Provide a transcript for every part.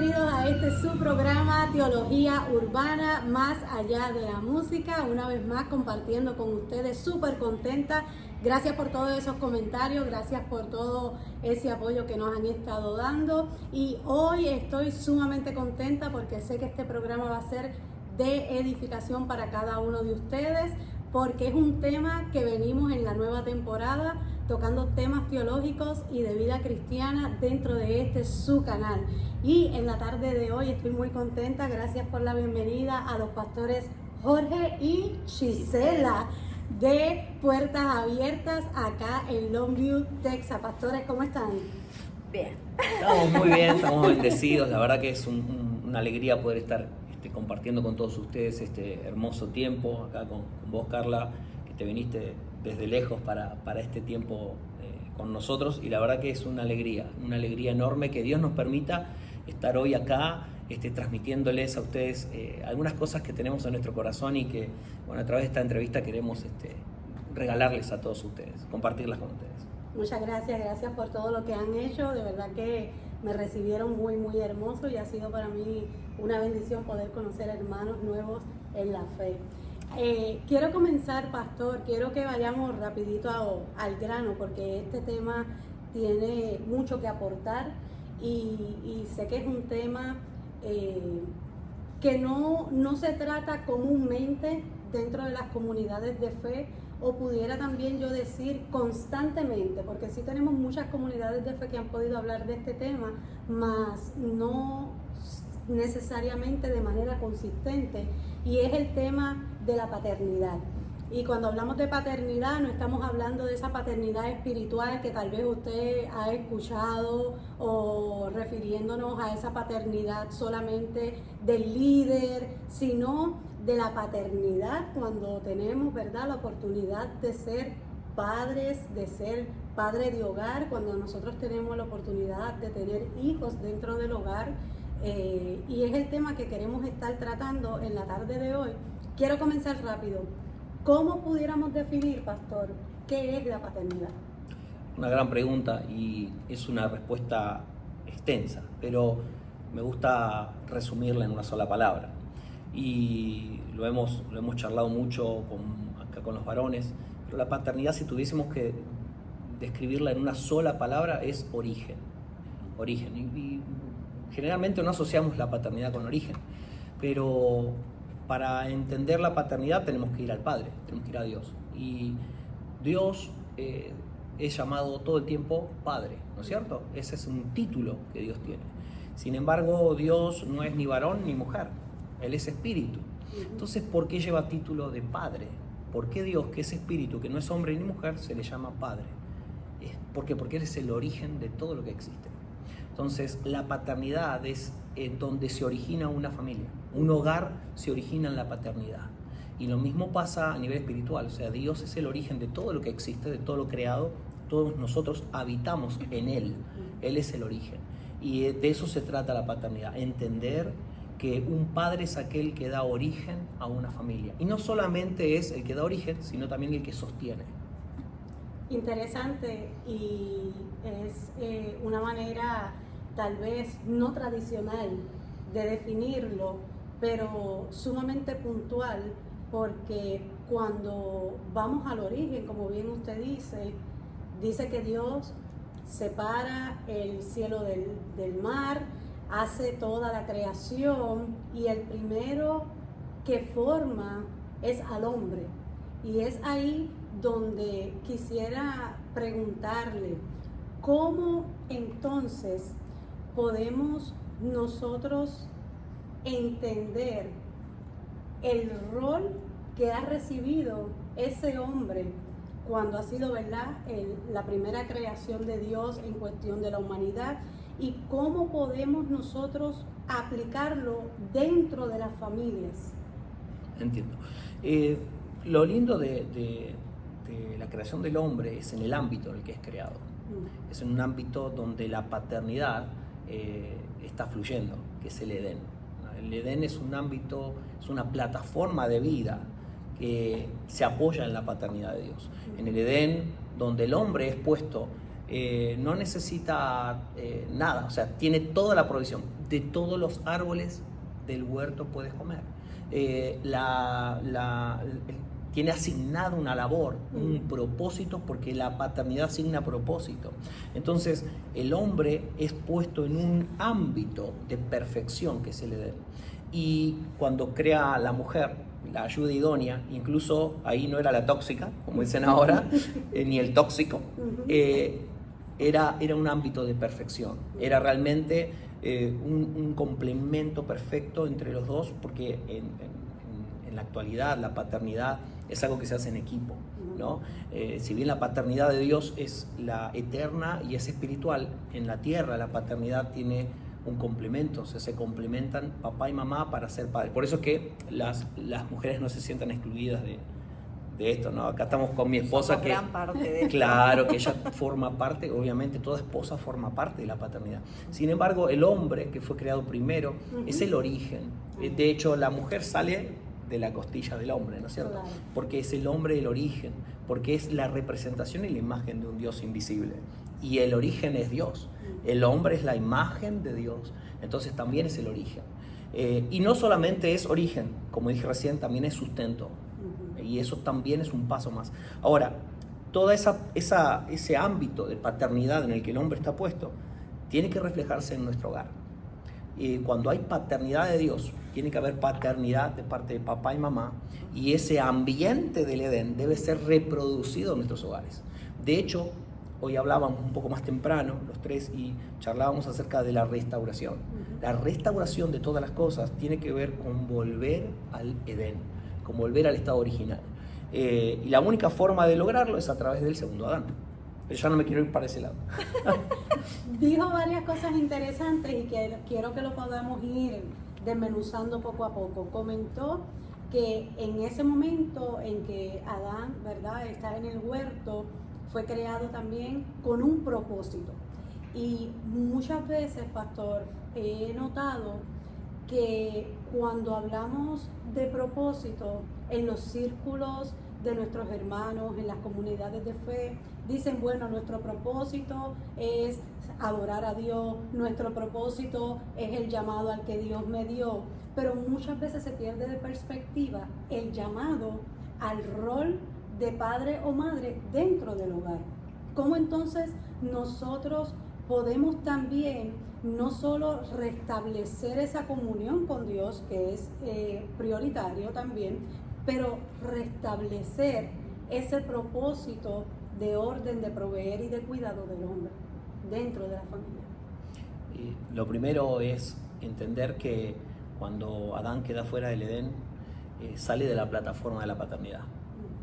bienvenidos a este su programa Teología Urbana, más allá de la música. Una vez más compartiendo con ustedes, súper contenta. Gracias por todos esos comentarios, gracias por todo ese apoyo que nos han estado dando. Y hoy estoy sumamente contenta porque sé que este programa va a ser de edificación para cada uno de ustedes, porque es un tema que venimos en la nueva temporada tocando temas teológicos y de vida cristiana dentro de este su canal. Y en la tarde de hoy estoy muy contenta, gracias por la bienvenida a los pastores Jorge y Gisela de Puertas Abiertas acá en Longview, Texas. Pastores, ¿cómo están? Bien. Estamos muy bien, estamos bendecidos, la verdad que es una alegría poder estar compartiendo con todos ustedes este hermoso tiempo acá con vos, Carla, que te viniste desde lejos para este tiempo con nosotros, y la verdad que es una alegría enorme que Dios nos permita estar hoy acá transmitiéndoles a ustedes algunas cosas que tenemos en nuestro corazón y que, bueno, a través de esta entrevista queremos regalarles a todos ustedes, compartirlas con ustedes. Muchas gracias por todo lo que han hecho, de verdad que me recibieron muy hermoso y ha sido para mí una bendición poder conocer hermanos nuevos en la fe. Quiero comenzar, pastor, quiero que vayamos rapidito al grano, porque este tema tiene mucho que aportar y sé que es un tema que no se trata comúnmente dentro de las comunidades de fe, o pudiera también yo decir constantemente, porque sí tenemos muchas comunidades de fe que han podido hablar de este tema, mas no necesariamente de manera consistente, y es el tema de la paternidad. Y cuando hablamos de paternidad no estamos hablando de esa paternidad espiritual que tal vez usted ha escuchado, o refiriéndonos a esa paternidad solamente del líder, sino de la paternidad cuando tenemos, ¿verdad?, la oportunidad de ser padres, de ser padre de hogar, cuando nosotros tenemos la oportunidad de tener hijos dentro del hogar. Y es el tema que queremos estar tratando en la tarde de hoy. Quiero comenzar rápido. ¿Cómo pudiéramos definir, pastor, qué es la paternidad? Una gran pregunta y es una respuesta extensa, pero me gusta resumirla en una sola palabra. Y lo hemos charlado mucho acá con los varones, pero la paternidad, si tuviésemos que describirla en una sola palabra, es origen. Y generalmente no asociamos la paternidad con origen, pero para entender la paternidad tenemos que ir al Padre, tenemos que ir a Dios. Y Dios es llamado todo el tiempo Padre, ¿no es cierto? Ese es un título que Dios tiene. Sin embargo, Dios no es ni varón ni mujer, Él es espíritu. Entonces, ¿por qué lleva título de Padre? ¿Por qué Dios, que es espíritu, que no es hombre ni mujer, se le llama Padre? Porque Él es el origen de todo lo que existe. Entonces, la paternidad es donde se origina una familia. Un hogar se origina en la paternidad. Y lo mismo pasa a nivel espiritual. O sea, Dios es el origen de todo lo que existe, de todo lo creado. Todos nosotros habitamos en Él. Él es el origen. Y de eso se trata la paternidad. Entender que un padre es aquel que da origen a una familia. Y no solamente es el que da origen, sino también el que sostiene. Interesante, y es una manera tal vez no tradicional de definirlo, pero sumamente puntual, porque cuando vamos al origen, como bien usted dice que Dios separa el cielo del mar, hace toda la creación, y el primero que forma es al hombre. Y es ahí donde quisiera preguntarle, ¿cómo entonces podemos nosotros entender el rol que ha recibido ese hombre cuando ha sido, ¿verdad?, la primera creación de Dios en cuestión de la humanidad, y cómo podemos nosotros aplicarlo dentro de las familias? Entiendo. Lo lindo de la creación del hombre es en el ámbito en el que es creado. Es en un ámbito donde la paternidad está fluyendo, que es el Edén. El Edén es un ámbito, es una plataforma de vida que se apoya en la paternidad de Dios. En el Edén, donde el hombre es puesto no necesita nada, o sea, tiene toda la provisión. De todos los árboles del huerto puedes comer. Tiene asignado una labor, un propósito, porque la paternidad asigna propósito. Entonces, el hombre es puesto en un ámbito de perfección que se le dé. Y cuando crea a la mujer, la ayuda idónea, incluso ahí no era la tóxica, como dicen ahora, ni el tóxico, era un ámbito de perfección. Era realmente un complemento perfecto entre los dos, porque en la actualidad la paternidad es algo que se hace en equipo, ¿no? Si bien la paternidad de Dios es la eterna y es espiritual, en la tierra la paternidad tiene un complemento, o sea, se complementan papá y mamá para ser padres. Por eso es que las mujeres no se sientan excluidas de esto, ¿no? Acá estamos con mi esposa. Somos gran parte de esto. Claro, que ella forma parte, obviamente toda esposa forma parte de la paternidad. Sin embargo, el hombre, que fue creado primero, es el origen. De hecho, la mujer sale de la costilla del hombre, ¿no es cierto? Claro. Porque es el hombre el origen, porque es la representación y la imagen de un Dios invisible. Y el origen es Dios. El hombre es la imagen de Dios. Entonces también es el origen. Y no solamente es origen, como dije recién, también es sustento. Y eso también es un paso más. Ahora, todo ese ámbito de paternidad en el que el hombre está puesto, tiene que reflejarse en nuestro hogar. Y cuando hay paternidad de Dios, tiene que haber paternidad de parte de papá y mamá, y ese ambiente del Edén debe ser reproducido en nuestros hogares. De hecho, hoy hablábamos un poco más temprano, los tres, y charlábamos acerca de la restauración. La restauración de todas las cosas tiene que ver con volver al Edén, con volver al estado original. Y la única forma de lograrlo es a través del segundo Adán. Pero ya no me quiero ir para ese lado. Dijo varias cosas interesantes y que quiero que lo podamos ir desmenuzando poco a poco. Comentó que en ese momento en que Adán, ¿verdad?, está en el huerto, fue creado también con un propósito. Y muchas veces, pastor, he notado que cuando hablamos de propósito en los círculos de nuestros hermanos, en las comunidades de fe, dicen, bueno, nuestro propósito es adorar a Dios, nuestro propósito es el llamado al que Dios me dio, pero muchas veces se pierde de perspectiva el llamado al rol de padre o madre dentro del hogar. ¿Cómo entonces nosotros podemos también no solo restablecer esa comunión con Dios, que es prioritario también, pero restablecer ese propósito de orden, de proveer y de cuidado del hombre dentro de la familia? Y lo primero es entender que cuando Adán queda fuera del Edén, sale de la plataforma de la paternidad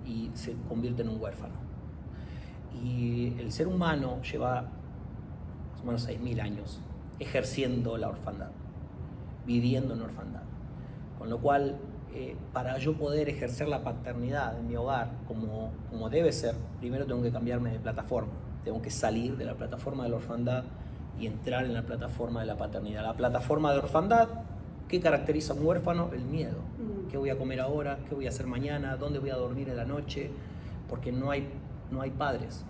y se convierte en un huérfano. Y el ser humano lleva más o menos 6.000 años ejerciendo la orfandad, viviendo en orfandad. Con lo cual, para yo poder ejercer la paternidad en mi hogar como debe ser, primero tengo que cambiarme de plataforma, tengo que salir de la plataforma de la orfandad y entrar en la plataforma de la paternidad. La plataforma de orfandad, ¿qué caracteriza a un huérfano? El miedo. ¿Qué voy a comer ahora? ¿Qué voy a hacer mañana? ¿Dónde voy a dormir en la noche? Porque no hay padres.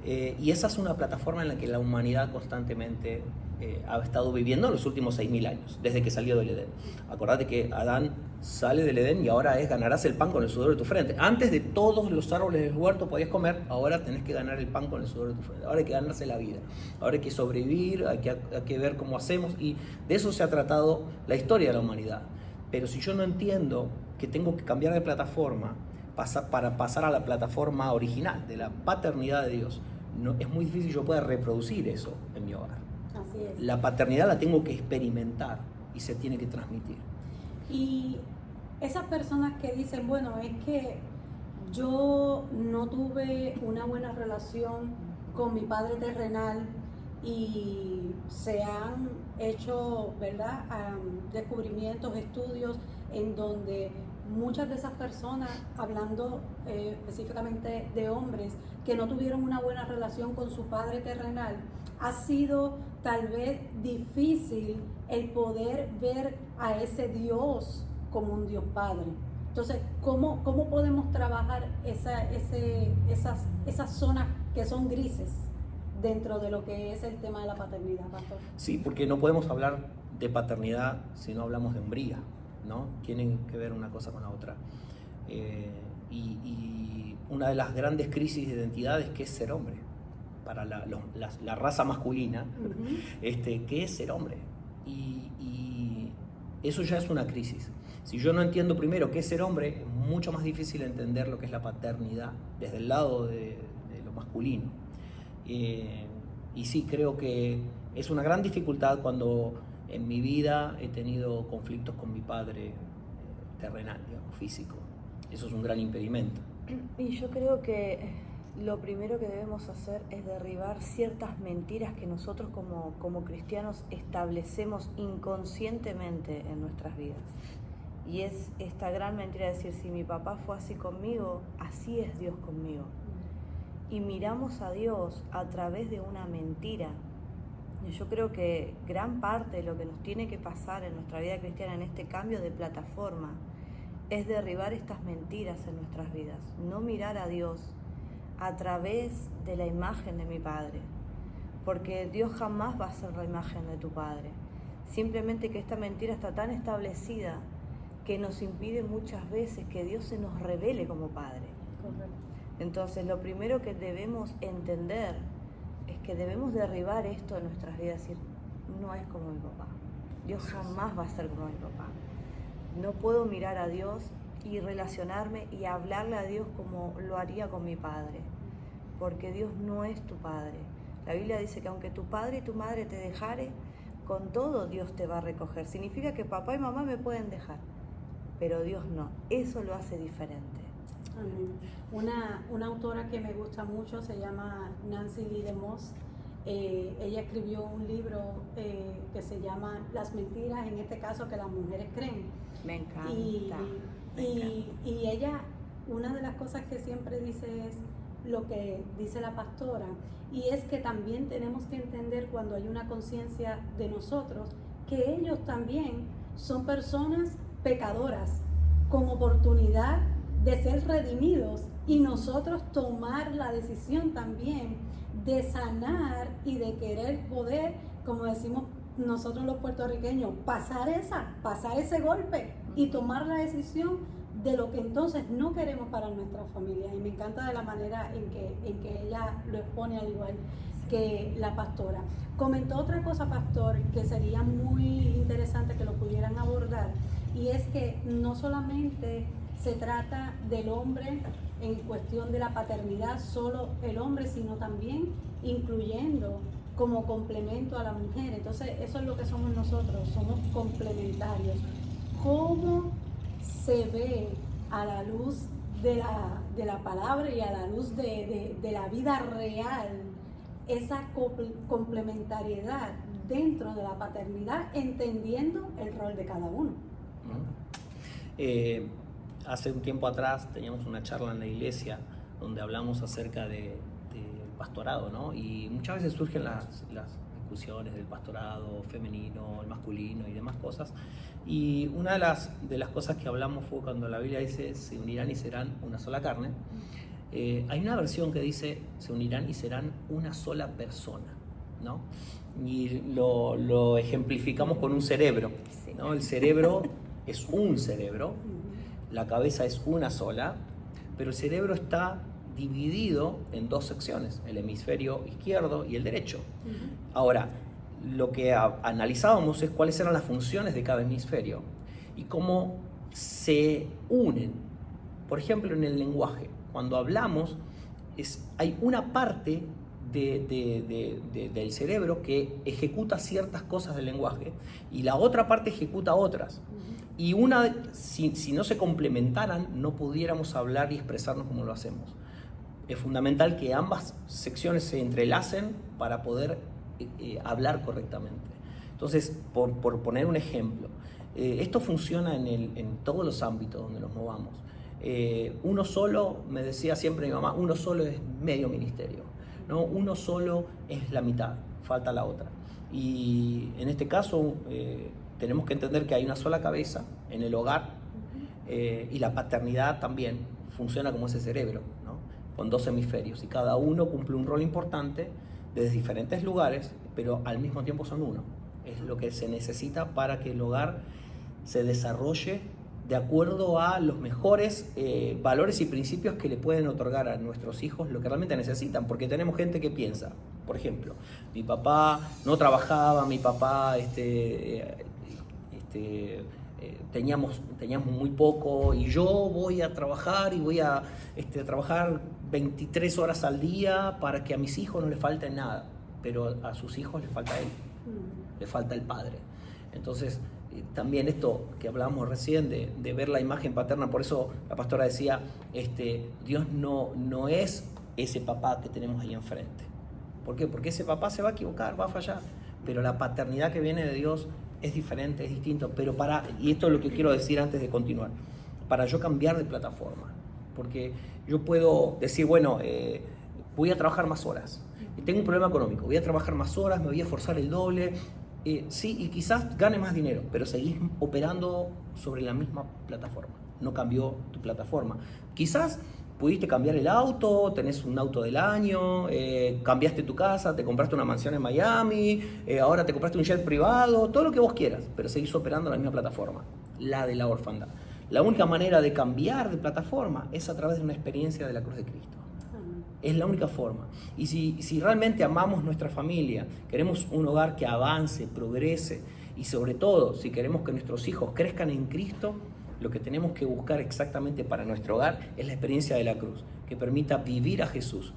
Y esa es una plataforma en la que la humanidad constantemente ha estado viviendo en los últimos 6.000 años, desde que salió del Edén. Acordate que Adán sale del Edén y ahora ganarás el pan con el sudor de tu frente. Antes de todos los árboles del huerto podías comer, ahora tenés que ganar el pan con el sudor de tu frente. Ahora hay que ganarse la vida, ahora hay que sobrevivir, hay que ver cómo hacemos, y de eso se ha tratado la historia de la humanidad. Pero si yo no entiendo que tengo que cambiar de plataforma para pasar a la plataforma original de la paternidad de Dios, es muy difícil que yo pueda reproducir eso en mi hogar. Así es. La paternidad la tengo que experimentar y se tiene que transmitir. Y esas personas que dicen, bueno, es que yo no tuve una buena relación con mi padre terrenal y se han hecho, ¿verdad?, descubrimientos, estudios en donde muchas de esas personas, hablando específicamente de hombres que no tuvieron una buena relación con su padre terrenal, ha sido tal vez difícil el poder ver a ese Dios como un Dios Padre. Entonces, ¿cómo podemos trabajar esas zonas que son grises dentro de lo que es el tema de la paternidad, pastor. Sí, porque no podemos hablar de paternidad si no hablamos de hombría, ¿no? Tienen que ver una cosa con la otra. Y una de las grandes crisis de identidad es qué es ser hombre para la raza masculina, qué es ser hombre. Y eso ya es una crisis. Si yo no entiendo primero qué es ser hombre, es mucho más difícil entender lo que es la paternidad desde el lado de lo masculino. Y sí, creo que es una gran dificultad cuando en mi vida he tenido conflictos con mi padre terrenal, digamos, físico. Eso es un gran impedimento. Y yo creo que lo primero que debemos hacer es derribar ciertas mentiras que nosotros como cristianos establecemos inconscientemente en nuestras vidas. Y es esta gran mentira de decir, si mi papá fue así conmigo, así es Dios conmigo. Y miramos a Dios a través de una mentira. Y yo creo que gran parte de lo que nos tiene que pasar en nuestra vida cristiana, en este cambio de plataforma, es derribar estas mentiras en nuestras vidas. No mirar a Dios a través de la imagen de mi padre, porque Dios jamás va a ser la imagen de tu padre. Simplemente que esta mentira está tan establecida que nos impide muchas veces que Dios se nos revele como padre. Correcto. Entonces, lo primero que debemos entender es que debemos derribar esto en nuestras vidas, decir, no es como mi papá. Dios jamás va a ser como mi papá. No puedo mirar a Dios y relacionarme y hablarle a Dios como lo haría con mi padre, porque Dios no es tu padre. La Biblia dice que aunque tu padre y tu madre te dejare, con todo Dios te va a recoger. Significa que papá y mamá me pueden dejar, pero Dios no. Eso lo hace diferente. Una autora que me gusta mucho se llama Nancy Lee DeMoss. Ella escribió un libro que se llama Las mentiras, en este caso, que las mujeres creen. Me encanta. Y ella, una de las cosas que siempre dice es lo que dice la pastora, y es que también tenemos que entender, cuando hay una conciencia de nosotros, que ellos también son personas pecadoras con oportunidad de ser redimidos, y nosotros tomar la decisión también de sanar y de querer poder, como decimos nosotros los puertorriqueños, pasar ese golpe y tomar la decisión de lo que entonces no queremos para nuestra familia. Y me encanta de la manera en que ella lo expone, al igual que la pastora. Comentó otra cosa, pastor, que sería muy interesante que lo pudieran abordar, y es que no solamente se trata del hombre en cuestión de la paternidad, solo el hombre, sino también incluyendo como complemento a la mujer. Entonces, eso es lo que somos nosotros, somos complementarios. ¿Cómo se ve a la luz de la palabra y a la luz de la vida real esa complementariedad dentro de la paternidad, entendiendo el rol de cada uno? Hace un tiempo atrás teníamos una charla en la iglesia donde hablamos acerca del pastorado, ¿no? Y muchas veces surgen las discusiones del pastorado femenino, el masculino y demás cosas. Y una de las cosas que hablamos fue cuando la Biblia dice se unirán y serán una sola carne. Hay una versión que dice se unirán y serán una sola persona, ¿no? Y lo ejemplificamos con un cerebro, ¿no? El cerebro es un cerebro, la cabeza es una sola, pero el cerebro está dividido en dos secciones, el hemisferio izquierdo y el derecho. Ahora, lo que analizábamos es cuáles eran las funciones de cada hemisferio y cómo se unen. Por ejemplo, en el lenguaje, cuando hablamos, hay una parte del cerebro que ejecuta ciertas cosas del lenguaje y la otra parte ejecuta otras. Y si no se complementaran, no pudiéramos hablar y expresarnos como lo hacemos. Es fundamental que ambas secciones se entrelacen para poder hablar correctamente. Entonces, por poner un ejemplo, esto funciona en todos los ámbitos donde nos movamos. Uno solo, me decía siempre mi mamá, uno solo es medio ministerio, ¿no? Uno solo es la mitad, falta la otra. Y en este caso tenemos que entender que hay una sola cabeza en el hogar, y la paternidad también funciona como ese cerebro, ¿no? Con dos hemisferios, y cada uno cumple un rol importante desde diferentes lugares, pero al mismo tiempo son uno. Es lo que se necesita para que el hogar se desarrolle de acuerdo a los mejores valores y principios que le pueden otorgar a nuestros hijos lo que realmente necesitan, porque tenemos gente que piensa, por ejemplo, mi papá no trabajaba, mi papá teníamos muy poco y yo voy a trabajar y voy a trabajar 23 horas al día para que a mis hijos no les falte nada, pero a sus hijos les falta él, le falta el padre. Entonces, también esto que hablábamos recién de ver la imagen paterna, por eso la pastora decía, Dios no es ese papá que tenemos ahí enfrente. ¿Por qué? Porque ese papá se va a equivocar, va a fallar, pero la paternidad que viene de Dios es diferente, es distinto. Pero y esto es lo que quiero decir antes de continuar, para yo cambiar de plataforma, porque yo puedo decir, bueno, voy a trabajar más horas, tengo un problema económico, voy a trabajar más horas, me voy a esforzar el doble, sí, y quizás gane más dinero, pero seguís operando sobre la misma plataforma, no cambió tu plataforma. Quizás pudiste cambiar el auto, tenés un auto del año, cambiaste tu casa, te compraste una mansión en Miami, ahora te compraste un jet privado, todo lo que vos quieras, pero seguís operando la misma plataforma, la de la orfandad. La única manera de cambiar de plataforma es a través de una experiencia de la cruz de Cristo. Es la única forma. Y si realmente amamos nuestra familia, queremos un hogar que avance, progrese, y sobre todo, si queremos que nuestros hijos crezcan en Cristo, lo que tenemos que buscar exactamente para nuestro hogar es la experiencia de la cruz, que permita vivir a Jesús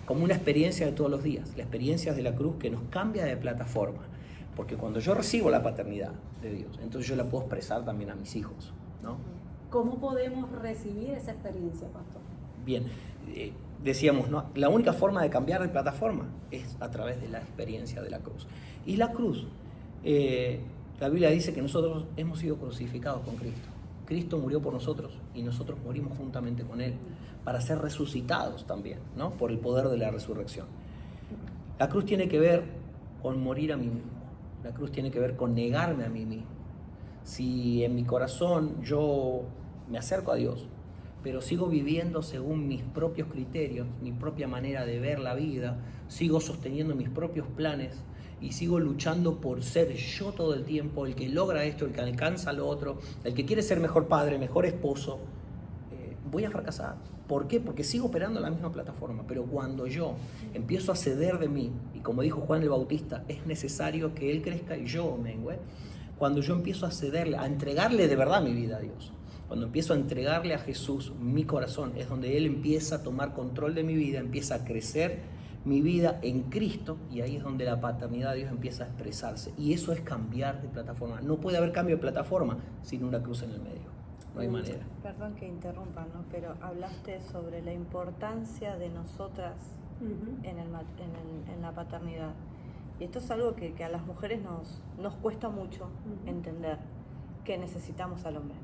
como una experiencia de todos los días, la experiencia de la cruz que nos cambia de plataforma. Porque cuando yo recibo la paternidad de Dios, entonces yo la puedo expresar también a mis hijos, ¿no? ¿Cómo podemos recibir esa experiencia, pastor? Bien, decíamos, ¿no? La única forma de cambiar de plataforma es a través de la experiencia de la cruz. Y la cruz, la Biblia dice que nosotros hemos sido crucificados con Cristo. Cristo murió por nosotros y nosotros morimos juntamente con Él para ser resucitados también, ¿no? Por el poder de la resurrección. La cruz tiene que ver con morir a mí mismo. La cruz tiene que ver con negarme a mí mismo. Si en mi corazón yo me acerco a Dios, pero sigo viviendo según mis propios criterios, mi propia manera de ver la vida, sigo sosteniendo mis propios planes y sigo luchando por ser yo todo el tiempo, el que logra esto, el que alcanza lo otro, el que quiere ser mejor padre, mejor esposo, voy a fracasar. ¿Por qué? Porque sigo operando en la misma plataforma, pero cuando yo empiezo a ceder de mí, y como dijo Juan el Bautista, es necesario que Él crezca y yo mengue, cuando yo empiezo a cederle, a entregarle de verdad mi vida a Dios, cuando empiezo a entregarle a Jesús mi corazón, es donde Él empieza a tomar control de mi vida, empieza a crecer mi vida en Cristo, y ahí es donde la paternidad de Dios empieza a expresarse. Y eso es cambiar de plataforma. No puede haber cambio de plataforma sin una cruz en el medio. No hay manera. Perdón que interrumpa, ¿no? Pero hablaste sobre la importancia de nosotras en la paternidad. Y esto es algo que a las mujeres nos cuesta mucho entender, que necesitamos al hombre.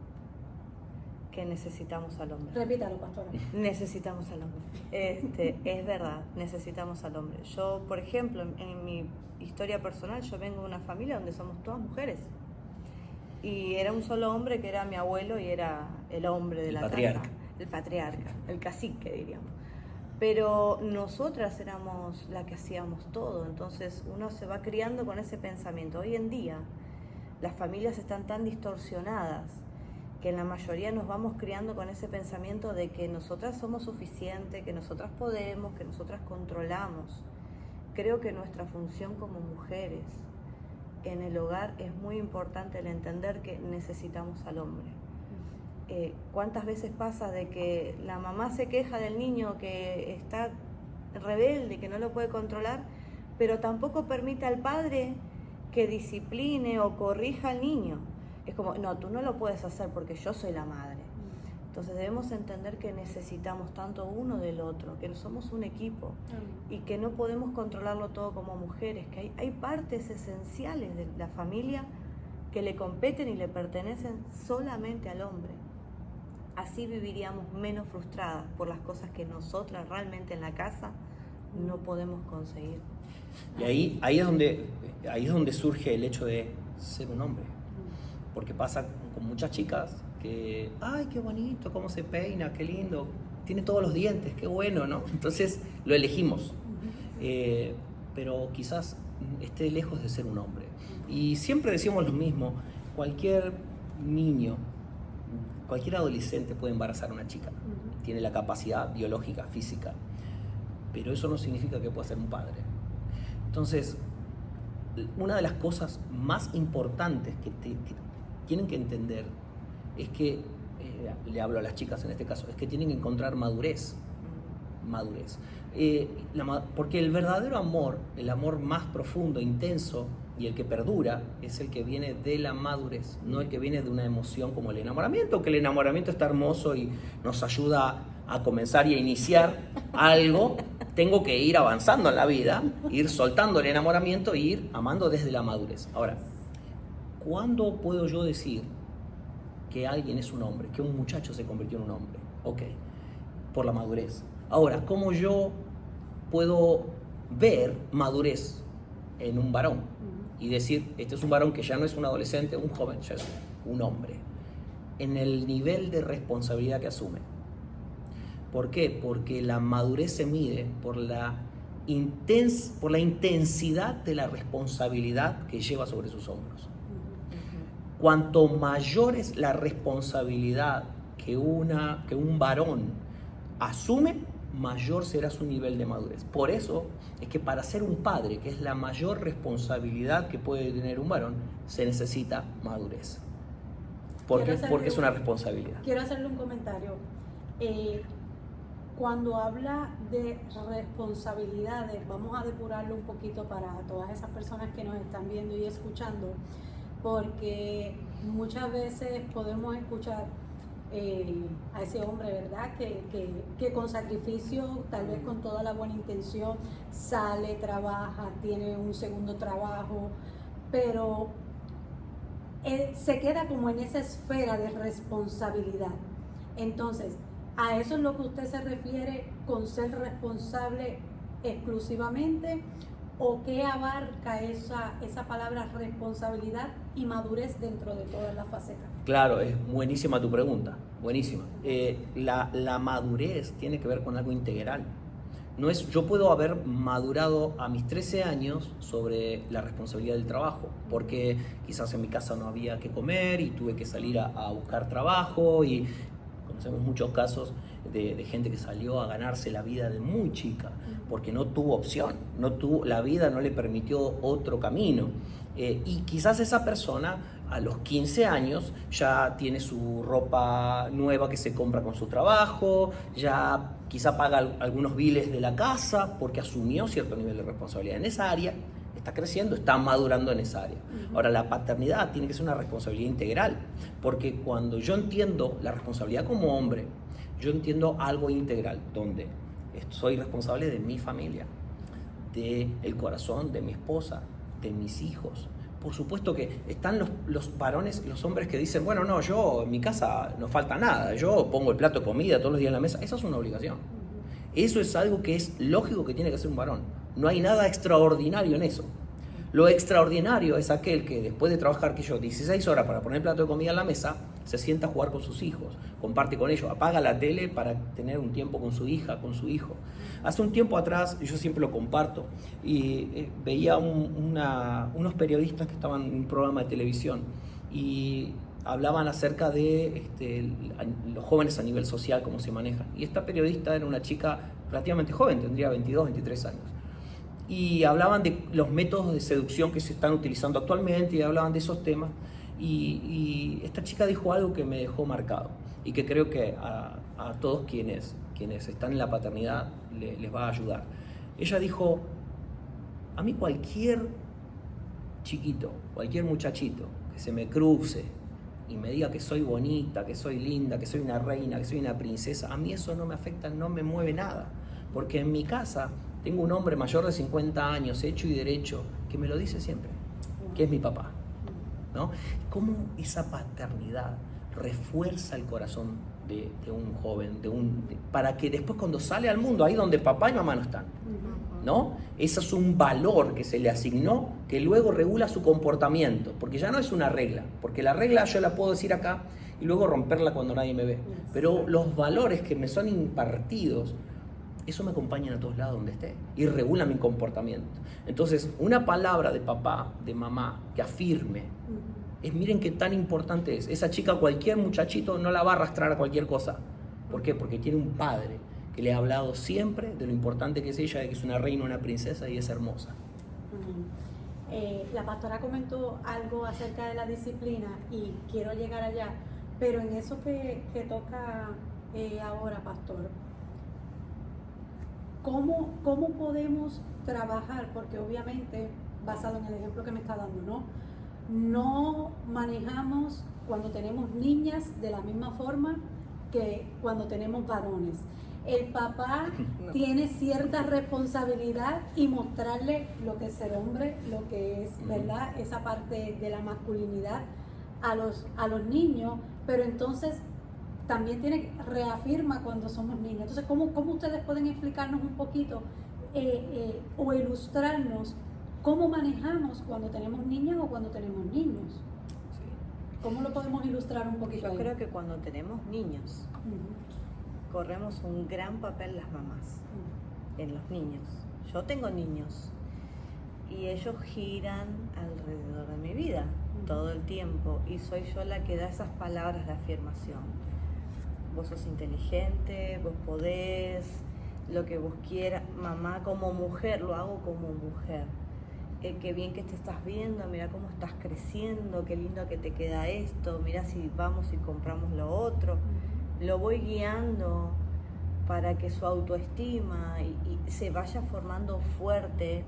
Que necesitamos al hombre. Repítalo, pastora. Necesitamos al hombre. Es verdad, necesitamos al hombre. Yo, por ejemplo, en mi historia personal, yo vengo de una familia donde somos todas mujeres. Y era un solo hombre que era mi abuelo y era el hombre de la patriarca. casa. El patriarca, el cacique, diríamos. Pero nosotras éramos la que hacíamos todo. Entonces uno se va criando con ese pensamiento. Hoy en día las familias están tan distorsionadas que en la mayoría nos vamos criando con ese pensamiento de que nosotras somos suficientes, que nosotras podemos, que nosotras controlamos. Creo que nuestra función como mujeres en el hogar es muy importante el entender que necesitamos al hombre. ¿Cuántas veces pasa de que la mamá se queja del niño que está rebelde, que no lo puede controlar, pero tampoco permite al padre que discipline o corrija al niño? Es como, no, tú no lo puedes hacer porque yo soy la madre. Entonces debemos entender que necesitamos tanto uno del otro, que somos un equipo y que no podemos controlarlo todo como mujeres, que hay partes esenciales de la familia que le competen y le pertenecen solamente al hombre. Así viviríamos menos frustradas por las cosas que nosotras realmente en la casa no podemos conseguir. Y ahí es donde surge el hecho de ser un hombre. Porque pasa con muchas chicas que, ay, qué bonito, cómo se peina, qué lindo, tiene todos los dientes, qué bueno, ¿no? Entonces lo elegimos. pero quizás esté lejos de ser un hombre. Y siempre decimos lo mismo, cualquier niño, cualquier adolescente puede embarazar a una chica, tiene la capacidad biológica, física, pero eso no significa que pueda ser un padre. Entonces, una de las cosas más importantes que tienen que entender es que, le hablo a las chicas en este caso, es que tienen que encontrar madurez. Porque el verdadero amor, el amor más profundo, intenso y el que perdura, es el que viene de la madurez, no el que viene de una emoción como el enamoramiento, que el enamoramiento está hermoso y nos ayuda a comenzar y a iniciar algo. Tengo que ir avanzando en la vida, ir soltando el enamoramiento e ir amando desde la madurez. Ahora, ¿cuándo puedo yo decir que alguien es un hombre, que un muchacho se convirtió en un hombre? Ok, por la madurez. Ahora, ¿cómo yo puedo ver madurez en un varón? Y decir, este es un varón que ya no es un adolescente, un joven, ya es un hombre. En el nivel de responsabilidad que asume. ¿Por qué? Porque la madurez se mide por la intensidad de la responsabilidad que lleva sobre sus hombros. Cuanto mayor es la responsabilidad que un varón asume, mayor será su nivel de madurez. Por eso es que para ser un padre, que es la mayor responsabilidad que puede tener un varón, se necesita madurez. Porque es una responsabilidad. Quiero hacerle un comentario. Cuando habla de responsabilidades, vamos a depurarlo un poquito para todas esas personas que nos están viendo y escuchando, porque muchas veces podemos escuchar a ese hombre, ¿verdad? Que con sacrificio, tal vez con toda la buena intención, sale, trabaja, tiene un segundo trabajo, pero se queda como en esa esfera de responsabilidad. Entonces, ¿a eso es lo que usted se refiere con ser responsable exclusivamente? ¿O qué abarca esa palabra responsabilidad y madurez dentro de todas las facetas? Claro, es buenísima tu pregunta, buenísima. La madurez tiene que ver con algo integral. No es, yo puedo haber madurado a mis 13 años sobre la responsabilidad del trabajo, porque quizás en mi casa no había que comer y tuve que salir a buscar trabajo, y conocemos muchos casos de gente que salió a ganarse la vida de muy chica, porque no tuvo opción, la vida no le permitió otro camino. Y quizás esa persona a los 15 años ya tiene su ropa nueva que se compra con su trabajo, ya quizá paga algunos biles de la casa porque asumió cierto nivel de responsabilidad en esa área, está creciendo, está madurando en esa área. Ahora, la paternidad tiene que ser una responsabilidad integral, porque cuando yo entiendo la responsabilidad como hombre, yo entiendo algo integral, donde soy responsable de mi familia, del corazón de mi esposa, de mis hijos. Por supuesto que están los varones, los hombres que dicen, bueno, no, yo en mi casa no falta nada, yo pongo el plato de comida todos los días en la mesa. Esa es una obligación. Eso es algo que es lógico que tiene que hacer un varón. No hay nada extraordinario en eso. Lo extraordinario es aquel que después de trabajar 16 horas para poner el plato de comida en la mesa, se sienta a jugar con sus hijos, comparte con ellos, apaga la tele para tener un tiempo con su hija, con su hijo. Hace un tiempo atrás, yo siempre lo comparto, y veía unos periodistas que estaban en un programa de televisión y hablaban acerca de los jóvenes a nivel social, cómo se manejan. Y esta periodista era una chica relativamente joven, tendría 22, 23 años. Y hablaban de los métodos de seducción que se están utilizando actualmente y hablaban de esos temas. Y esta chica dijo algo que me dejó marcado y que creo que a todos quienes están en la paternidad les va a ayudar. Ella dijo, a mí cualquier chiquito, cualquier muchachito que se me cruce y me diga que soy bonita, que soy linda, que soy una reina, que soy una princesa, a mí eso no me afecta, no me mueve nada, porque en mi casa tengo un hombre mayor de 50 años, hecho y derecho, que me lo dice siempre, que es mi papá, ¿no? Cómo esa paternidad refuerza el corazón de un joven, para que después cuando sale al mundo, ahí donde papá y mamá no están, ¿no? Ese es un valor que se le asignó, que luego regula su comportamiento, porque ya no es una regla, porque la regla yo la puedo decir acá y luego romperla cuando nadie me ve, pero los valores que me son impartidos eso me acompaña a todos lados donde esté y regula mi comportamiento. Entonces, una palabra de papá, de mamá, que afirme, miren qué tan importante es. Esa chica, cualquier muchachito, no la va a arrastrar a cualquier cosa. ¿Por qué? Porque tiene un padre que le ha hablado siempre de lo importante que es ella, de que es una reina, una princesa y es hermosa. La pastora comentó algo acerca de la disciplina y quiero llegar allá, pero en eso que toca ahora, pastor, ¿cómo podemos trabajar? Porque obviamente, basado en el ejemplo que me está dando, no manejamos cuando tenemos niñas de la misma forma que cuando tenemos varones. El papá tiene cierta responsabilidad y mostrarle lo que es ser hombre, lo que es, ¿verdad?, esa parte de la masculinidad a los niños, pero entonces también reafirma cuando somos niños. Entonces, ¿cómo ustedes pueden explicarnos un poquito o ilustrarnos cómo manejamos cuando tenemos niñas o cuando tenemos niños? Sí. ¿Cómo lo podemos ilustrar un poquito? Yo creo que cuando tenemos niños, corremos un gran papel las mamás en los niños. Yo tengo niños y ellos giran alrededor de mi vida todo el tiempo y soy yo la que da esas palabras de afirmación. Vos sos inteligente, vos podés, lo que vos quieras. Mamá, como mujer, lo hago como mujer. Qué bien que te estás viendo, mira cómo estás creciendo, qué lindo que te queda esto, mira si vamos y compramos lo otro. Lo voy guiando para que su autoestima y se vaya formando fuerte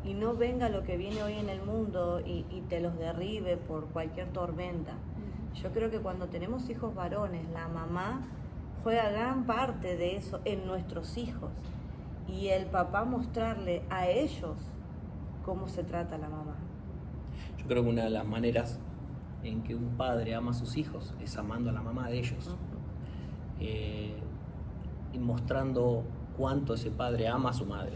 y no venga lo que viene hoy en el mundo y te los derribe por cualquier tormenta. Yo creo que cuando tenemos hijos varones, la mamá juega gran parte de eso en nuestros hijos y el papá mostrarle a ellos cómo se trata la mamá. Yo creo que una de las maneras en que un padre ama a sus hijos es amando a la mamá de ellos. Y mostrando cuánto ese padre ama a su madre.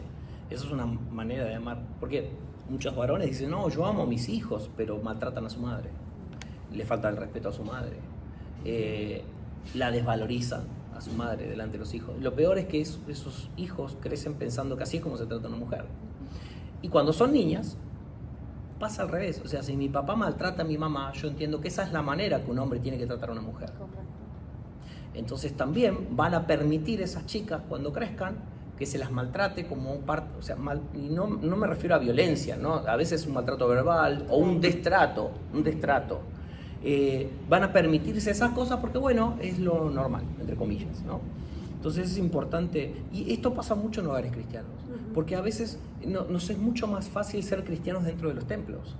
Esa es una manera de amar, porque muchos varones dicen, no, yo amo a mis hijos, pero maltratan a su madre, le falta el respeto a su madre, la desvalorizan a su madre delante de los hijos. Lo peor es que esos hijos crecen pensando que así es como se trata una mujer. Y cuando son niñas, pasa al revés. O sea, si mi papá maltrata a mi mamá, yo entiendo que esa es la manera que un hombre tiene que tratar a una mujer. Entonces también van a permitir esas chicas cuando crezcan que se las maltrate como un parte, o sea, y no me refiero a violencia, ¿no? A veces un maltrato verbal o un destrato. Van a permitirse esas cosas porque, bueno, es lo normal, entre comillas, ¿no? Entonces es importante, y esto pasa mucho en hogares cristianos, porque a veces nos es mucho más fácil ser cristianos dentro de los templos,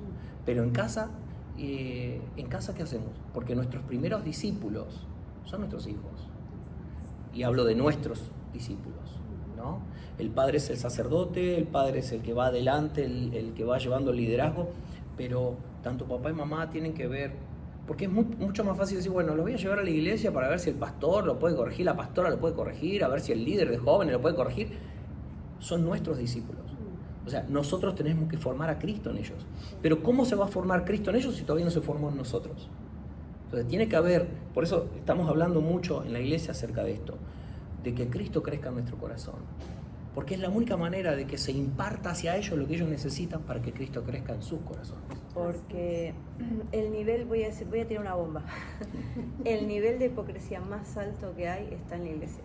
pero en casa ¿qué hacemos? Porque nuestros primeros discípulos son nuestros hijos, y hablo de nuestros discípulos, ¿no? El padre es el sacerdote, el padre es el que va adelante, el que va llevando el liderazgo, pero tanto papá y mamá tienen que ver. Porque es mucho más fácil decir, bueno, lo voy a llevar a la iglesia para ver si el pastor lo puede corregir, la pastora lo puede corregir, a ver si el líder de jóvenes lo puede corregir. Son nuestros discípulos. O sea, nosotros tenemos que formar a Cristo en ellos. Pero ¿cómo se va a formar Cristo en ellos si todavía no se formó en nosotros? Entonces tiene que haber, por eso estamos hablando mucho en la iglesia acerca de esto, de que Cristo crezca en nuestro corazón. Porque es la única manera de que se imparta hacia ellos lo que ellos necesitan para que Cristo crezca en sus corazones. Porque el nivel, voy a tirar una bomba, el nivel de hipocresía más alto que hay está en la iglesia.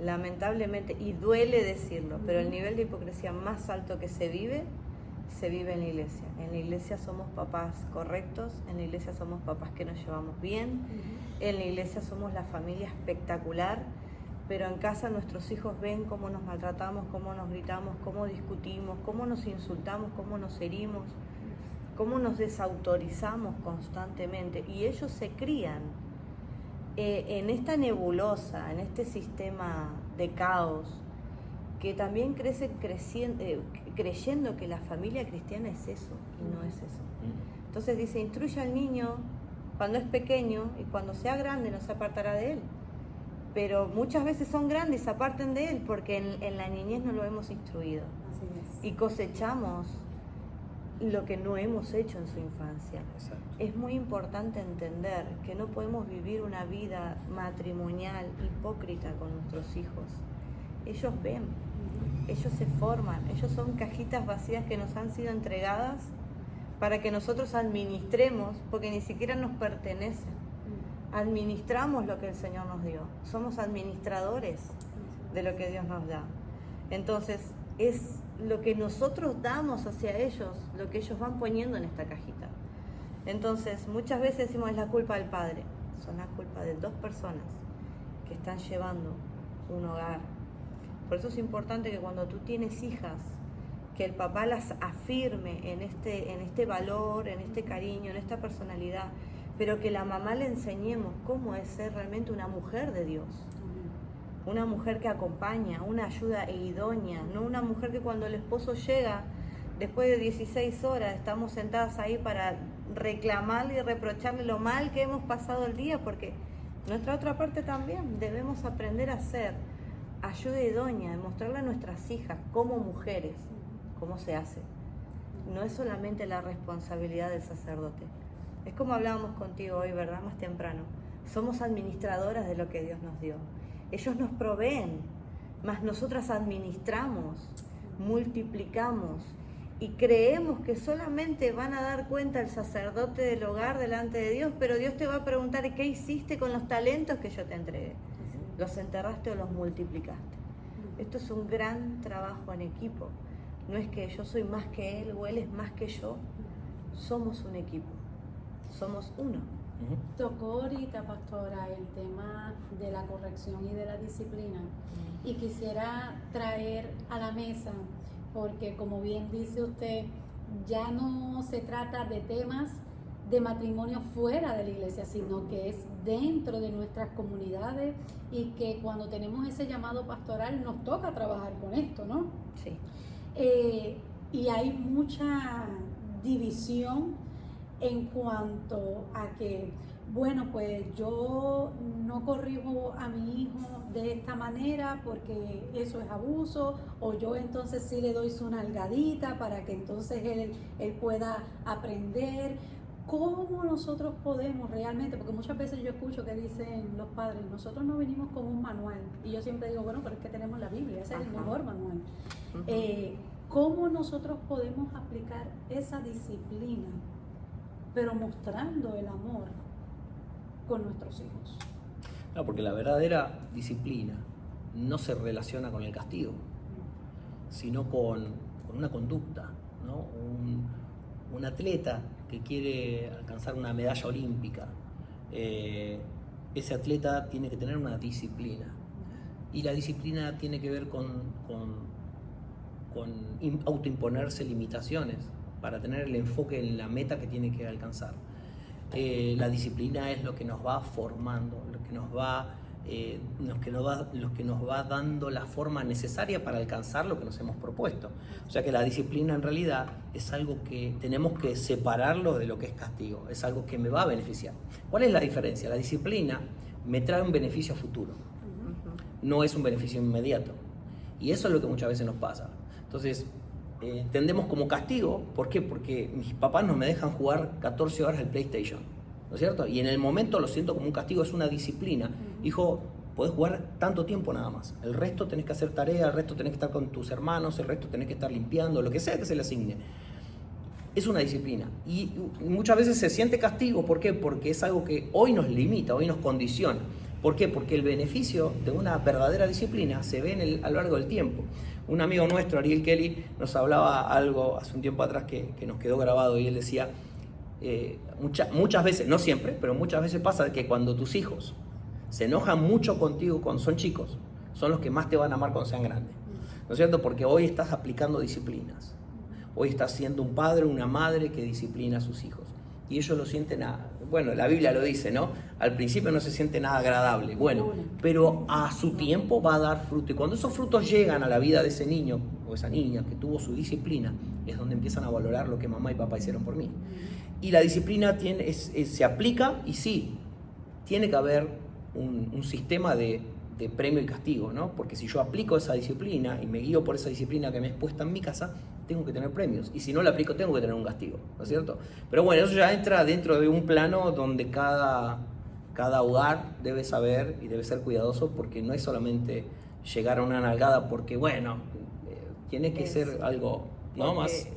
Lamentablemente, y duele decirlo, pero el nivel de hipocresía más alto que se vive en la iglesia. En la iglesia somos papás correctos, en la iglesia somos papás que nos llevamos bien, en la iglesia somos la familia espectacular, pero en casa nuestros hijos ven cómo nos maltratamos, cómo nos gritamos, cómo discutimos, cómo nos insultamos, cómo nos herimos, cómo nos desautorizamos constantemente. Y ellos se crían en esta nebulosa, en este sistema de caos, que también crecen creyendo que la familia cristiana es eso, y no es eso. Entonces dice, instruye al niño cuando es pequeño y cuando sea grande no se apartará de él. Pero muchas veces son grandes y se apartan de él porque en la niñez no lo hemos instruido. Así es. Y cosechamos lo que no hemos hecho en su infancia. Exacto. Es muy importante entender que no podemos vivir una vida matrimonial hipócrita con nuestros hijos, ellos ven, ellos se forman, ellos son cajitas vacías que nos han sido entregadas para que nosotros administremos, porque ni siquiera nos pertenecen. Administramos lo que el Señor nos dio, somos administradores de lo que Dios nos da. Entonces, es lo que nosotros damos hacia ellos, lo que ellos van poniendo en esta cajita. Entonces, muchas veces decimos es la culpa del padre, son la culpa de dos personas que están llevando un hogar. Por eso es importante que cuando tú tienes hijas, que el papá las afirme en este valor, en este cariño, en esta personalidad, pero que la mamá le enseñemos cómo es ser realmente una mujer de Dios. Una mujer que acompaña, una ayuda idónea, no una mujer que cuando el esposo llega, después de 16 horas, estamos sentadas ahí para reclamarle y reprocharle lo mal que hemos pasado el día, porque nuestra otra parte también debemos aprender a ser ayuda idónea, demostrarle a nuestras hijas como mujeres cómo se hace. No es solamente la responsabilidad del sacerdote. Es como hablábamos contigo hoy, ¿verdad? Más temprano. Somos administradoras de lo que Dios nos dio. Ellos nos proveen, mas nosotras administramos, multiplicamos y creemos que solamente van a dar cuenta el sacerdote del hogar delante de Dios, pero Dios te va a preguntar ¿qué hiciste con los talentos que yo te entregué? ¿Los enterraste o los multiplicaste? Esto es un gran trabajo en equipo. No es que yo soy más que él o él es más que yo. Somos un equipo, somos uno. Tocó ahorita, pastora, el tema de la corrección y de la disciplina. Y quisiera traer a la mesa, porque como bien dice usted, ya no se trata de temas de matrimonio fuera de la iglesia, sino que es dentro de nuestras comunidades y que cuando tenemos ese llamado pastoral nos toca trabajar con esto, ¿no? Sí. Y hay mucha división en cuanto a que, bueno, pues yo no corrijo a mi hijo de esta manera porque eso es abuso, o yo entonces sí le doy su nalgadita para que entonces él pueda aprender. ¿Cómo nosotros podemos realmente? Porque muchas veces yo escucho que dicen los padres, nosotros no venimos con un manual. Y yo siempre digo, bueno, pero es que tenemos la Biblia, ese es el mejor manual. ¿Cómo nosotros podemos aplicar esa disciplina, pero mostrando el amor con nuestros hijos? No, porque la verdadera disciplina no se relaciona con el castigo, sino con una conducta, ¿no? Un atleta que quiere alcanzar una medalla olímpica, ese atleta tiene que tener una disciplina. Y la disciplina tiene que ver con autoimponerse limitaciones para tener el enfoque en la meta que tiene que alcanzar. La disciplina es lo que nos va formando, lo que nos va dando la forma necesaria para alcanzar lo que nos hemos propuesto. O sea que la disciplina en realidad es algo que tenemos que separarlo de lo que es castigo, es algo que me va a beneficiar. ¿Cuál es la diferencia? La disciplina me trae un beneficio futuro, no es un beneficio inmediato. Y eso es lo que muchas veces nos pasa. Entonces, entendemos como castigo, ¿por qué? Porque mis papás no me dejan jugar 14 horas al PlayStation, ¿no es cierto? Y en el momento lo siento como un castigo, es una disciplina. Hijo, podés jugar tanto tiempo nada más, el resto tenés que hacer tarea, el resto tenés que estar con tus hermanos, el resto tenés que estar limpiando, lo que sea que se le asigne. Es una disciplina. Y muchas veces se siente castigo, ¿por qué? Porque es algo que hoy nos limita, hoy nos condiciona. ¿Por qué? Porque el beneficio de una verdadera disciplina se ve a lo largo del tiempo. Un amigo nuestro, Ariel Kelly, nos hablaba algo hace un tiempo atrás que nos quedó grabado y él decía, muchas veces, no siempre, pero muchas veces pasa que cuando tus hijos se enojan mucho contigo cuando son chicos, son los que más te van a amar cuando sean grandes, ¿no es cierto? Porque hoy estás aplicando disciplinas, hoy estás siendo un padre o una madre que disciplina a sus hijos y ellos lo sienten, bueno, la Biblia lo dice, ¿no? Al principio no se siente nada agradable, bueno, pero a su tiempo va a dar fruto y cuando esos frutos llegan a la vida de ese niño o esa niña que tuvo su disciplina, es donde empiezan a valorar lo que mamá y papá hicieron por mí. Y la disciplina se aplica y sí, tiene que haber un sistema de premio y castigo, ¿no? Porque si yo aplico esa disciplina y me guío por esa disciplina que me es puesta en mi casa, tengo que tener premios. Y si no la aplico, tengo que tener un castigo, ¿no es cierto? Pero bueno, eso ya entra dentro de un plano donde cada hogar debe saber y debe ser cuidadoso porque no es solamente llegar a una nalgada porque, bueno, tiene que ser algo, ¿no?, más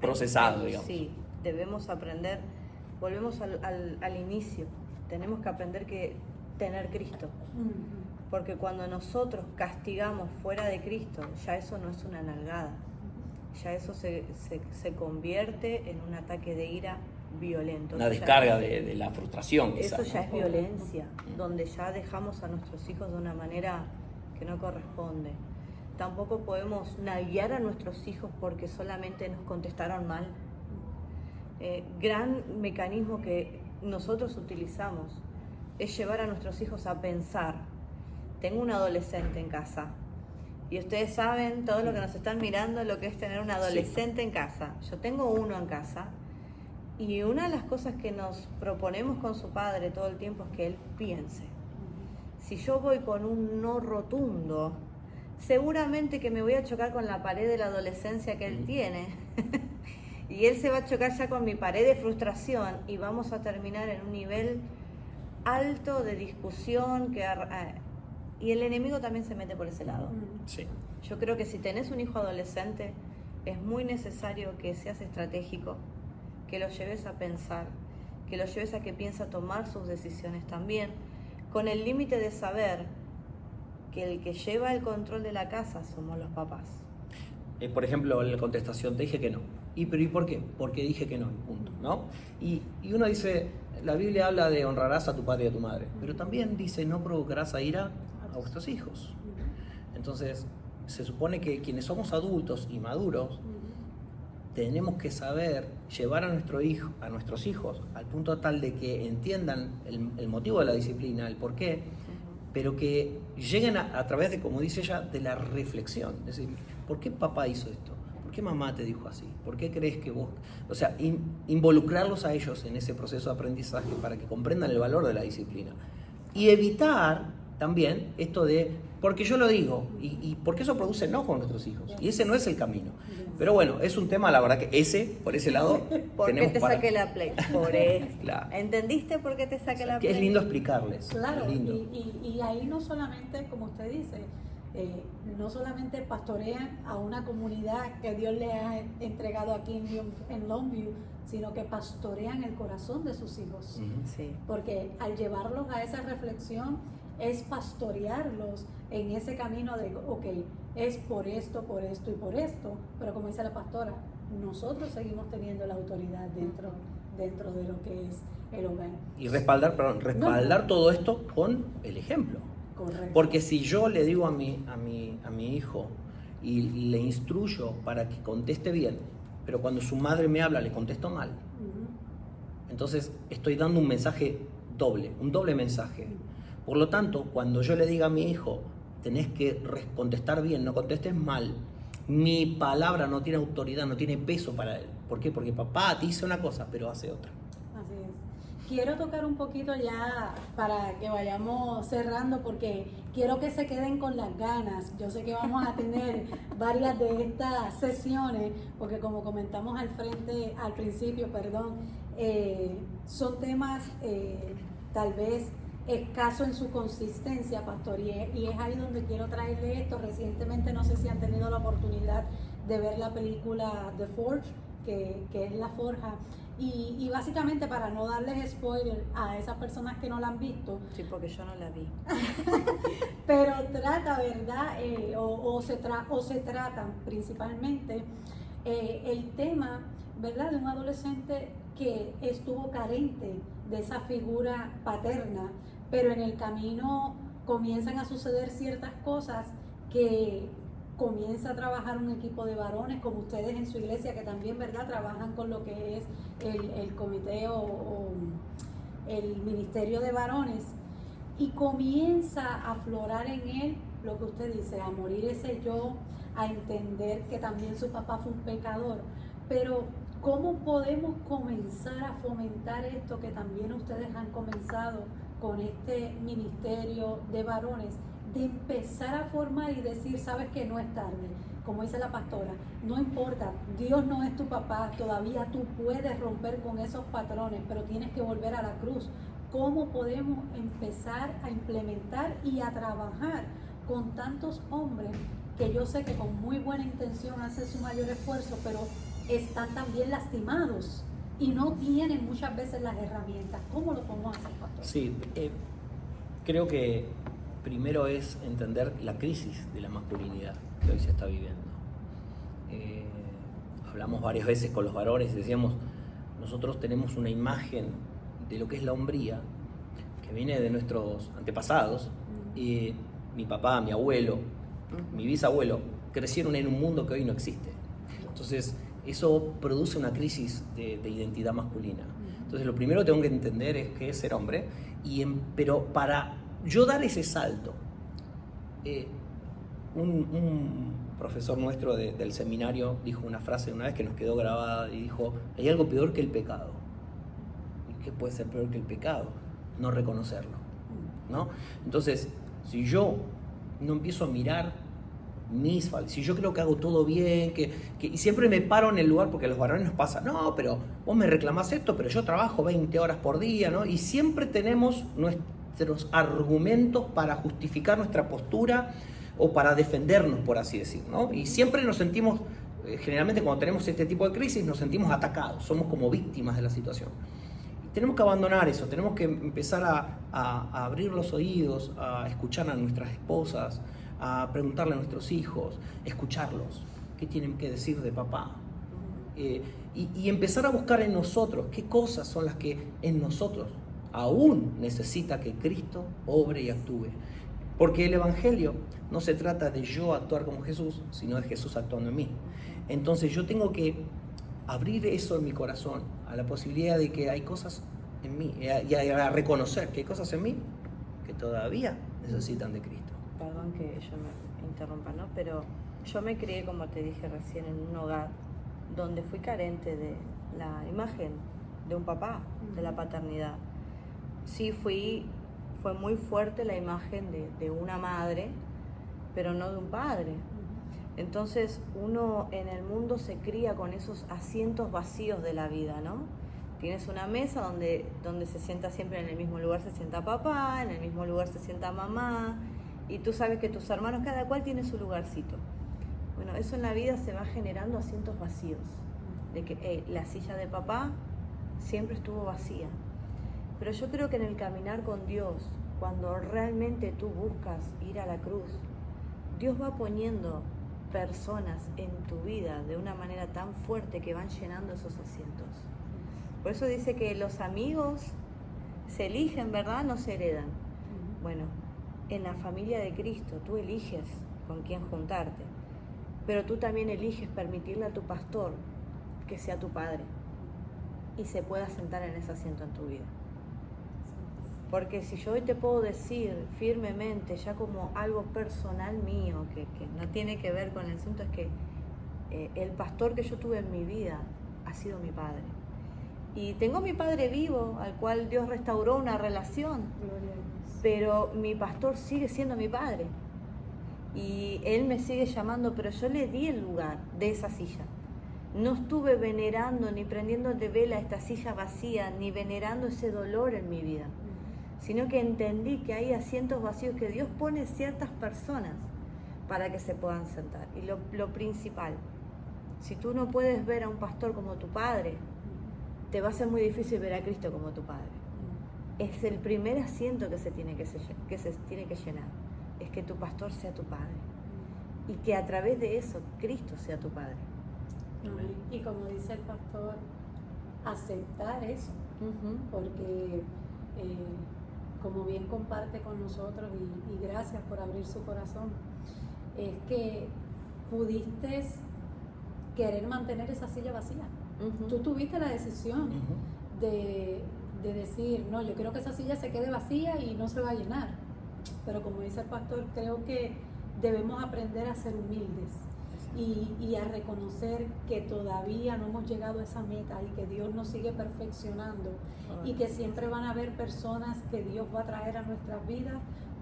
procesado, digamos. Sí, debemos aprender, volvemos al inicio, tenemos que aprender que tener Cristo. Porque cuando nosotros castigamos fuera de Cristo, ya eso no es una nalgada. Ya eso se convierte en un ataque de ira violento. Una descarga de la frustración. Eso quizás, ya ¿no? es violencia, donde ya dejamos a nuestros hijos de una manera que no corresponde. Tampoco podemos nalguear a nuestros hijos porque solamente nos contestaron mal. Gran mecanismo que nosotros utilizamos es llevar a nuestros hijos a pensar. Tengo un adolescente en casa. Y ustedes saben, todos los que nos están mirando, lo que es tener un adolescente en casa. Yo tengo uno en casa y una de las cosas que nos proponemos con su padre todo el tiempo es que él piense. Si yo voy con un no rotundo, seguramente que me voy a chocar con la pared de la adolescencia que él tiene y él se va a chocar ya con mi pared de frustración y vamos a terminar en un nivel alto de discusión y el enemigo también se mete por ese lado. Sí. Yo creo que si tenés un hijo adolescente, es muy necesario que seas estratégico, que lo lleves a pensar, que lo lleves a que piense a tomar sus decisiones también, con el límite de saber que el que lleva el control de la casa somos los papás. Por ejemplo, en la contestación, te dije que no. ¿Y por qué? Porque dije que no, punto, ¿no? Y uno dice, la Biblia habla de honrarás a tu padre y a tu madre, pero también dice no provocarás a ira a vuestros hijos. Entonces, se supone que quienes somos adultos y maduros, tenemos que saber llevar a nuestros hijos al punto tal de que entiendan el motivo de la disciplina, el por qué, pero que lleguen a través de, como dice ella, de la reflexión. Es decir, ¿por qué papá hizo esto? ¿Por qué mamá te dijo así? ¿Por qué crees que vos...? O sea, involucrarlos a ellos en ese proceso de aprendizaje para que comprendan el valor de la disciplina. Y evitar también esto de, porque yo lo digo, y porque eso produce enojo con nuestros hijos. Y ese no es el camino. Pero bueno, es un tema, la verdad que por ese lado... ¿Por qué te saqué la Play? Por esto. Claro. ¿Entendiste por qué te saqué la Play? Que es lindo explicarles. Claro, es lindo. y ahí no solamente, como usted dice, no solamente pastorean a una comunidad que Dios le ha entregado aquí en Longview, sino que pastorean el corazón de sus hijos. Sí. Porque al llevarlos a esa reflexión es pastorearlos en ese camino de, ok, es por esto y por esto, pero como dice la pastora, nosotros seguimos teniendo la autoridad dentro de lo que es el hogar. Y respaldar todo esto con el ejemplo. Correcto. Porque si yo le digo a mi hijo y le instruyo para que conteste bien, pero cuando su madre me habla le contesto mal, entonces estoy dando un mensaje un doble mensaje. Por lo tanto, cuando yo le diga a mi hijo, tenés que contestar bien, no contestes mal, mi palabra no tiene autoridad, no tiene peso para él. ¿Por qué? Porque papá te dice una cosa, pero hace otra. Así es. Quiero tocar un poquito ya para que vayamos cerrando, porque quiero que se queden con las ganas. Yo sé que vamos a tener varias de estas sesiones, porque como comentamos al principio, son temas tal vez escaso en su consistencia, pastor, y es ahí donde quiero traerle esto. Recientemente, no sé si han tenido la oportunidad de ver la película The Forge, que es La Forja, y básicamente, para no darles spoiler a esas personas que no la han visto, Sí, porque yo no la vi. pero trata, ¿verdad? O se tratan principalmente el tema, ¿verdad?, de un adolescente que estuvo carente de esa figura paterna, pero en el camino comienzan a suceder ciertas cosas que comienza a trabajar un equipo de varones, como ustedes en su iglesia, que también, ¿verdad?, trabajan con lo que es el comité o el ministerio de varones, y comienza a aflorar en él lo que usted dice, a morir ese yo, a entender que también su papá fue un pecador. Pero ¿cómo podemos comenzar a fomentar esto que también ustedes han comenzado con este ministerio de varones? De empezar a formar y decir, sabes que no es tarde, como dice la pastora, no importa, Dios no es tu papá, todavía tú puedes romper con esos patrones, pero tienes que volver a la cruz. ¿Cómo podemos empezar a implementar y a trabajar con tantos hombres que yo sé que con muy buena intención hacen su mayor esfuerzo, pero están también lastimados y no tienen muchas veces las herramientas? ¿Cómo lo podemos hacer, pastor? Sí, creo que primero es entender la crisis de la masculinidad que hoy se está viviendo. Hablamos varias veces con los varones y decíamos, nosotros tenemos una imagen de lo que es la hombría que viene de nuestros antepasados. Mi papá, mi abuelo, mi bisabuelo crecieron en un mundo que hoy no existe. Entonces eso produce una crisis de identidad masculina. Entonces lo primero que tengo que entender es qué es ser hombre, pero para yo dar ese salto, un profesor nuestro del seminario dijo una frase una vez que nos quedó grabada y dijo, hay algo peor que el pecado. ¿Y qué puede ser peor que el pecado? No reconocerlo, ¿no? Entonces, si yo no empiezo a mirar mis faltas, si yo creo que hago todo bien, y siempre me paro en el lugar, porque a los varones nos pasa, no, pero vos me reclamás esto, pero yo trabajo 20 horas por día, ¿no? Y siempre tenemos nuestros argumentos para justificar nuestra postura o para defendernos, por así decir, ¿no? Y siempre nos sentimos, generalmente cuando tenemos este tipo de crisis, nos sentimos atacados, somos como víctimas de la situación. Y tenemos que abandonar eso, tenemos que empezar a abrir los oídos, a escuchar a nuestras esposas, a preguntarle a nuestros hijos, escucharlos, qué tienen que decir de papá. Y empezar a buscar en nosotros qué cosas son las que en nosotros aún necesita que Cristo obre y actúe. Porque el Evangelio no se trata de yo actuar como Jesús, sino de Jesús actuando en mí. Entonces yo tengo que abrir eso en mi corazón, a la posibilidad de que hay cosas en mí, y a reconocer que hay cosas en mí que todavía necesitan de Cristo. Perdón que yo me interrumpa, ¿no? Pero yo me crié, como te dije recién, en un hogar donde fui carente de la imagen de un papá, de la paternidad. Sí fue muy fuerte la imagen de una madre, pero no de un padre. Entonces uno en el mundo se cría con esos asientos vacíos de la vida, ¿no? Tienes una mesa donde se sienta siempre en el mismo lugar, se sienta papá, en el mismo lugar se sienta mamá, y tú sabes que tus hermanos, cada cual tiene su lugarcito. Bueno, eso en la vida se va generando asientos vacíos, de que la silla de papá siempre estuvo vacía. Pero yo creo que en el caminar con Dios, cuando realmente tú buscas ir a la cruz, Dios va poniendo personas en tu vida de una manera tan fuerte que van llenando esos asientos. Por eso dice que los amigos se eligen, ¿verdad? No se heredan. Bueno, en la familia de Cristo tú eliges con quién juntarte, pero tú también eliges permitirle a tu pastor que sea tu padre y se pueda sentar en ese asiento en tu vida. Porque si yo hoy te puedo decir firmemente, ya como algo personal mío, que no tiene que ver con el asunto, es que el pastor que yo tuve en mi vida ha sido mi padre. Y tengo mi padre vivo, al cual Dios restauró una relación, pero mi pastor sigue siendo mi padre. Y él me sigue llamando, pero yo le di el lugar de esa silla. No estuve venerando ni prendiendo de vela esta silla vacía, ni venerando ese dolor en mi vida, sino que entendí que hay asientos vacíos que Dios pone ciertas personas para que se puedan sentar. Y lo principal, si tú no puedes ver a un pastor como tu padre, te va a ser muy difícil ver a Cristo como tu padre. Es el primer asiento que se tiene que llenar, es que tu pastor sea tu padre y que a través de eso Cristo sea tu padre. Y como dice el pastor, aceptar eso, porque como bien comparte con nosotros, y gracias por abrir su corazón, es que pudiste querer mantener esa silla vacía. Tú tuviste la decisión de decir, no, yo quiero que esa silla se quede vacía y no se va a llenar. Pero como dice el pastor, creo que debemos aprender a ser humildes y a reconocer que todavía no hemos llegado a esa meta y que Dios nos sigue perfeccionando y que siempre van a haber personas que Dios va a traer a nuestras vidas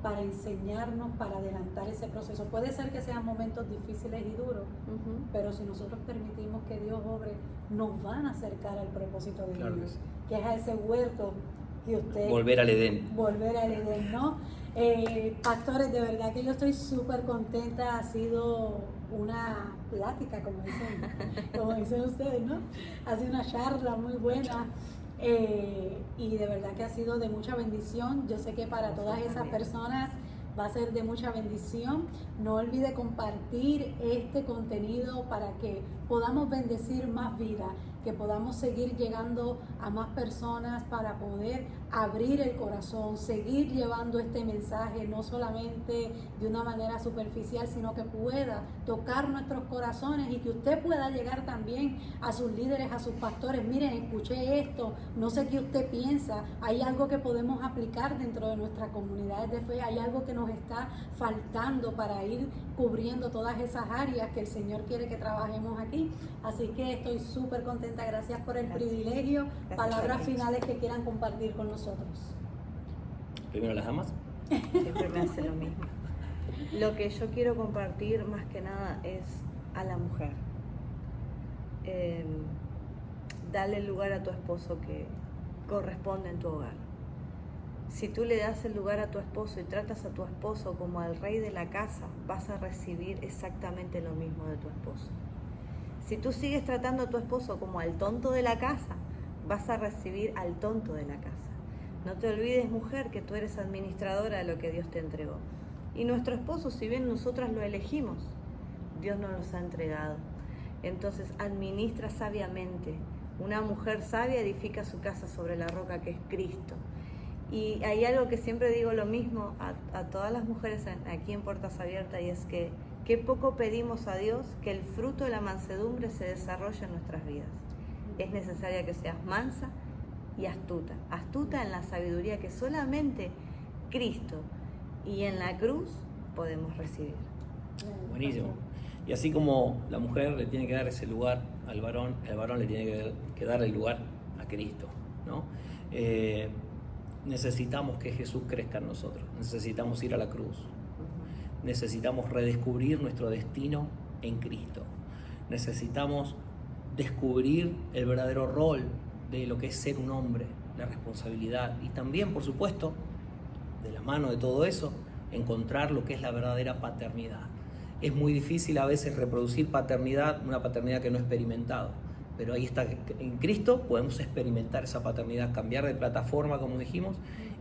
para enseñarnos, para adelantar ese proceso. Puede ser que sean momentos difíciles y duros, pero si nosotros permitimos que Dios obre, nos van a acercar al propósito de Dios, que es a ese huerto que usted... Volver al Edén. Volver al Edén, ¿no? Pastores, de verdad que yo estoy súper contenta, ha sido una plática, como dicen ustedes, ¿no? Ha sido una charla muy buena y de verdad que ha sido de mucha bendición. Yo sé que para todas esas personas va a ser de mucha bendición. No olvide compartir este contenido para que podamos bendecir más vidas, que podamos seguir llegando a más personas para poder abrir el corazón, seguir llevando este mensaje, no solamente de una manera superficial, sino que pueda tocar nuestros corazones y que usted pueda llegar también a sus líderes, a sus pastores. Miren, escuché esto, no sé qué usted piensa, hay algo que podemos aplicar dentro de nuestras comunidades de fe, hay algo que nos está faltando para ir cubriendo todas esas áreas que el Señor quiere que trabajemos aquí. Así que estoy súper contenta, gracias por el privilegio. Palabras finales que quieran compartir con nosotros. Primero las damas. Siempre me hace lo mismo. Lo que yo quiero compartir más que nada es a la mujer. Dale el lugar a tu esposo que corresponde en tu hogar. Si tú le das el lugar a tu esposo y tratas a tu esposo como al rey de la casa, vas a recibir exactamente lo mismo de tu esposo. Si tú sigues tratando a tu esposo como al tonto de la casa, vas a recibir al tonto de la casa. No te olvides, mujer, que tú eres administradora de lo que Dios te entregó. Y nuestro esposo, si bien nosotras lo elegimos, Dios nos los ha entregado. Entonces, administra sabiamente. Una mujer sabia edifica su casa sobre la roca que es Cristo. Y hay algo que siempre digo lo mismo a todas las mujeres aquí en Puertas Abiertas, y es que qué poco pedimos a Dios que el fruto de la mansedumbre se desarrolle en nuestras vidas. Es necesaria que seas mansa y astuta. Astuta en la sabiduría que solamente Cristo y en la cruz podemos recibir. Buenísimo. Y así como la mujer le tiene que dar ese lugar al varón, el varón le tiene que dar el lugar a Cristo, ¿no? Necesitamos que Jesús crezca en nosotros, necesitamos ir a la cruz, necesitamos redescubrir nuestro destino en Cristo, necesitamos descubrir el verdadero rol de lo que es ser un hombre, la responsabilidad y también, por supuesto, de la mano de todo eso, encontrar lo que es la verdadera paternidad. Es muy difícil a veces reproducir paternidad, una paternidad que no he experimentado, pero ahí está, en Cristo podemos experimentar esa paternidad, cambiar de plataforma, como dijimos,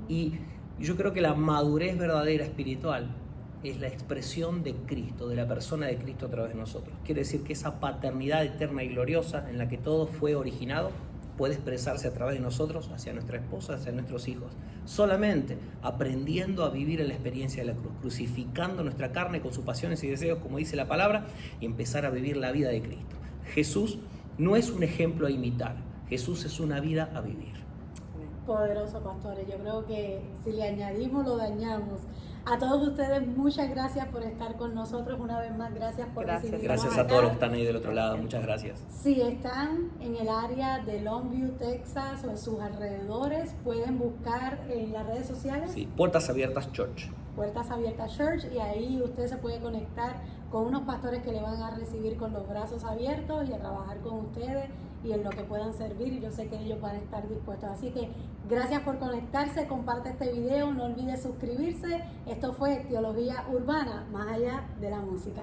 y yo creo que la madurez verdadera espiritual es la expresión de Cristo, de la persona de Cristo a través de nosotros. Quiere decir que esa paternidad eterna y gloriosa en la que todo fue originado puede expresarse a través de nosotros hacia nuestra esposa, hacia nuestros hijos. Solamente aprendiendo a vivir en la experiencia de la cruz, crucificando nuestra carne con sus pasiones y deseos, como dice la palabra, y empezar a vivir la vida de Cristo. Jesús no es un ejemplo a imitar, Jesús es una vida a vivir. Poderoso, pastores. Yo creo que si le añadimos, lo dañamos. A todos ustedes, muchas gracias por estar con nosotros. Una vez más, gracias por recibirnos. Gracias a todos los que están ahí del otro lado. Muchas gracias. Si están en el área de Longview, Texas o en sus alrededores, pueden buscar en las redes sociales. Sí, Puertas Abiertas Church. Puertas Abiertas Church, y ahí usted se puede conectar con unos pastores que le van a recibir con los brazos abiertos y a trabajar con ustedes y en lo que puedan servir, y yo sé que ellos van a estar dispuestos. Así que gracias por conectarse, comparte este video, no olvide suscribirse. Esto fue Teología Urbana, más allá de la música.